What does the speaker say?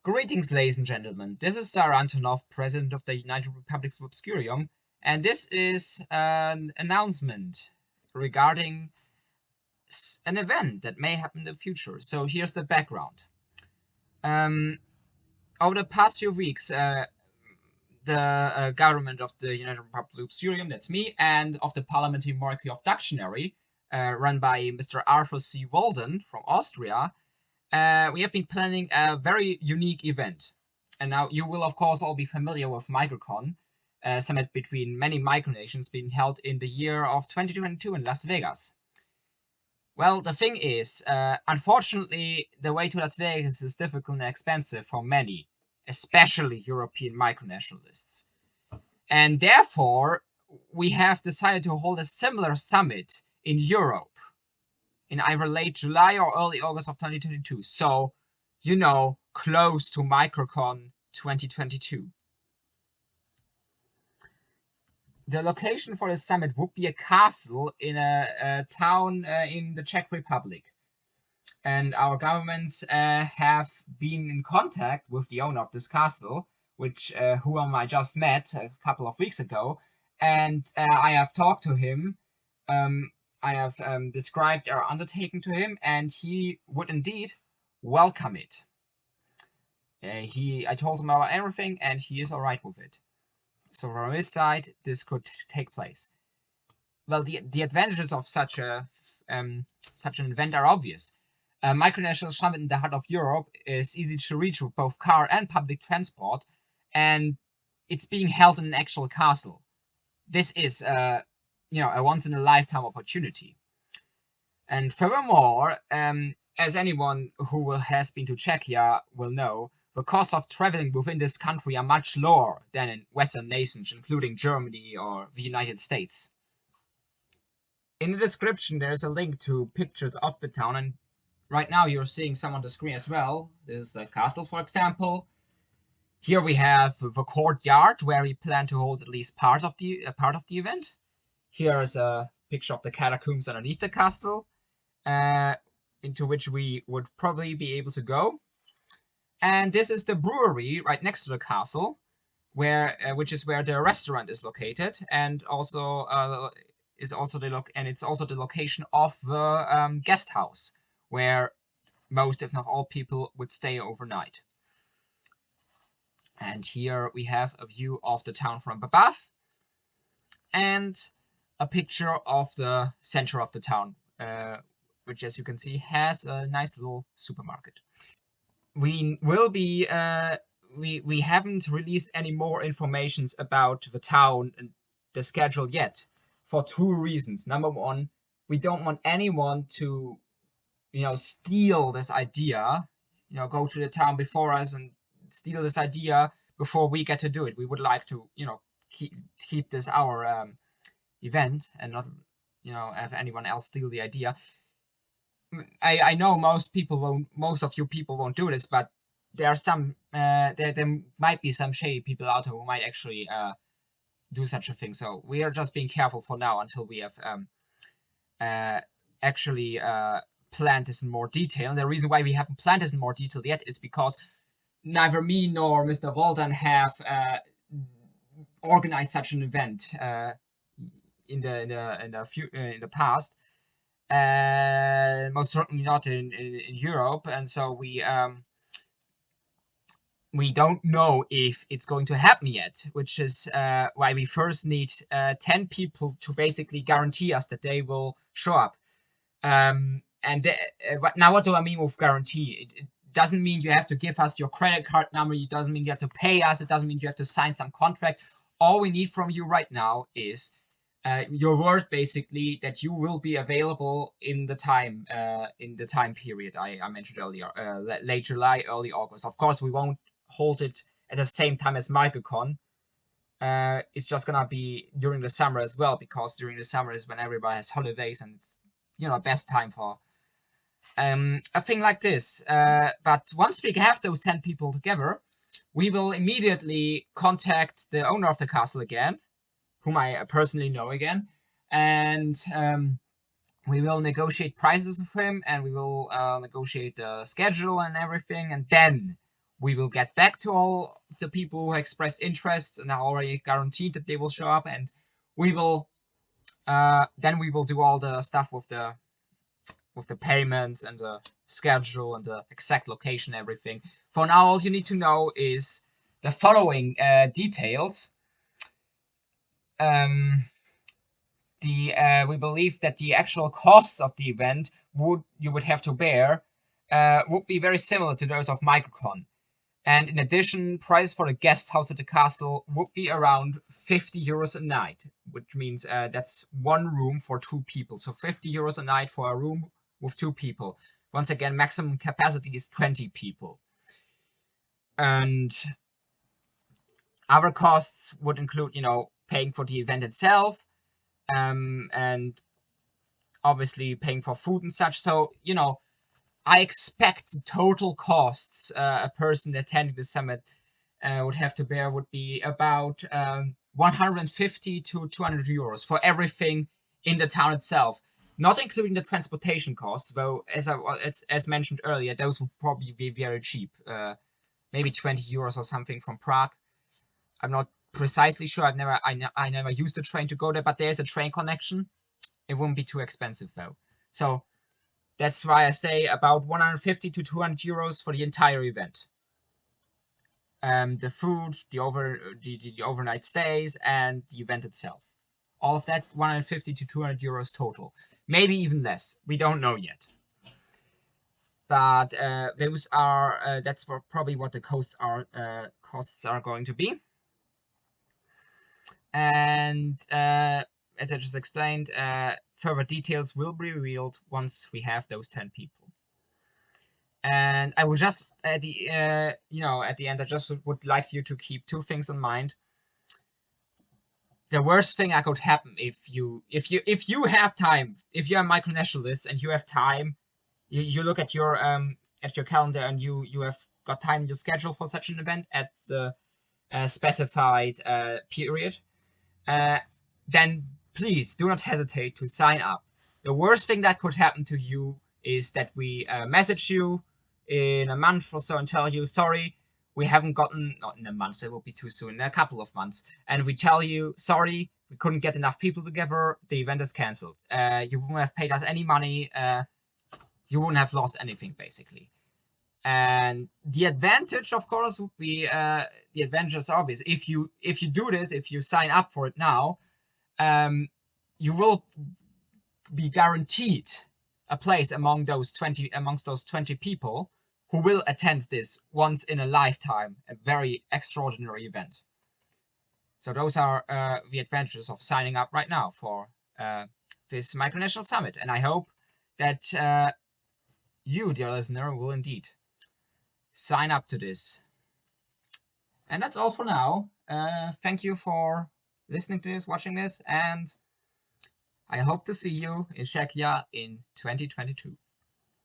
Greetings, ladies and gentlemen. This is Tsar Antonov, President of the United Republic of Obscurium, and this is an announcement regarding an event that may happen in the future. So here's the background. Over the past few weeks, the government of the United Republic of Obscurium, that's me, and of the Parliamentary Monarchy of Duckionary, run by Mr. Arthur C. Walden from Austria, we have been planning a very unique event. And now you will, of course, all be familiar with Microcon, a summit between many micronations being held in the year of 2022 in Las Vegas. Well, the thing is, unfortunately, the way to Las Vegas is difficult and expensive for many, especially European micronationalists. And therefore, we have decided to hold a similar summit in Europe in either late July or early August of 2022. So, close to Microcon 2022. The location for the summit would be a castle in a town in the Czech Republic. And our governments have been in contact with the owner of this castle, whom I just met a couple of weeks ago. And I have talked to him. I have described our undertaking to him, and he would indeed welcome it. I told him about everything, and he is alright with it. So from his side, this could take place. Well, the advantages of such an event are obvious. A Micronational summit in the heart of Europe is easy to reach with both car and public transport, and it's being held in an actual castle. This is a once-in-a-lifetime opportunity. And furthermore, as anyone who has been to Czechia will know, the costs of traveling within this country are much lower than in Western nations, including Germany or the United States. In the description, there's a link to pictures of the town, and right now you're seeing some on the screen as well. There's the castle, for example. Here we have the courtyard, where we plan to hold at least part of the event. Here is a picture of the catacombs underneath the castle, into which we would probably be able to go. And this is the brewery right next to the castle, which is where the restaurant is located, and also it's also the location of the guest house, where most, if not all, people would stay overnight. And here we have a view of the town from above, and a picture of the center of the town, which, as you can see, has a nice little supermarket. We will be we haven't released any more information about the town and the schedule yet, for two reasons. Number one, we don't want anyone to steal this idea, go to the town before us and steal this idea before we get to do it. We would like to keep this our event and not have anyone else steal the idea. I know most of you people won't do this, but there are some there might be some shady people out there who might actually do such a thing. So we are just being careful for now until we have actually planned this in more detail. And the reason why we haven't planned this in more detail yet is because neither me nor Mr. Walden have organized such an event in the past. Most certainly not in Europe, and so we don't know if it's going to happen yet, which is why we first need 10 people to basically guarantee us that they will show up. Now, what do I mean with guarantee? It doesn't mean you have to give us your credit card number. It doesn't mean you have to pay us. It doesn't mean you have to sign some contract. All we need from you right now is your word, basically, that you will be available in the time period I mentioned earlier, late July, early August. Of course, we won't hold it at the same time as Microcon. It's just gonna be during the summer as well, because during the summer is when everybody has holidays and it's best time for a thing like this. But once we have those 10 people together, we will immediately contact the owner of the castle again, whom I personally know again, and we will negotiate prices with him, and we will negotiate the schedule and everything, and then We will get back to all the people who expressed interest and are already guaranteed that they will show up, and we will then we will do all the stuff with the payments and the schedule and the exact location, everything. For now, all you need to know is the following details. We believe that the actual costs of the event you would have to bear would be very similar to those of Microcon. And in addition, price for the guest house at the castle would be around 50 euros a night, which means that's one room for 2 people. So 50 euros a night for a room with 2 people. Once again, maximum capacity is 20 people. And other costs would include, paying for the event itself, and obviously paying for food and such. So, I expect the total costs a person attending the summit would have to bear would be about 150 to 200 euros for everything in the town itself, not including the transportation costs, though, as mentioned earlier, those would probably be very cheap, maybe 20 euros or something from Prague. I'm not precisely sure. I never used a train to go there, but there's a train connection. It wouldn't be too expensive though. So that's why I say about 150 to 200 euros for the entire event. The food, the overnight stays, and the event itself. All of that 150 to 200 euros total. Maybe even less. We don't know yet. But those are that's probably what the costs are going to be. And as I just explained, further details will be revealed once we have those 10 people. And I will just at the end, I just would like you to keep 2 things in mind. The worst thing that could happen if you have time, if you're a Micronationalist and you have time, you look at your calendar and you have got time in your schedule for such an event at the specified period. Then please do not hesitate to sign up. The worst thing that could happen to you is that we message you in a month or so and tell you, sorry, we haven't gotten, not in a month, that will be too soon, in a couple of months, and we tell you, sorry, we couldn't get enough people together, the event is cancelled. You wouldn't have paid us any money, you wouldn't have lost anything, basically. And the advantage, of course, would be the advantage is obvious. If you do this, if you sign up for it now, you will be guaranteed a place amongst those 20 people who will attend this once in a lifetime, a very extraordinary event. So those are the advantages of signing up right now for this Micronational Summit. And I hope that you, dear listener, will indeed sign up to this. And that's all for now. Thank you for listening to this, watching this, and I hope to see you in Czechia in 2022.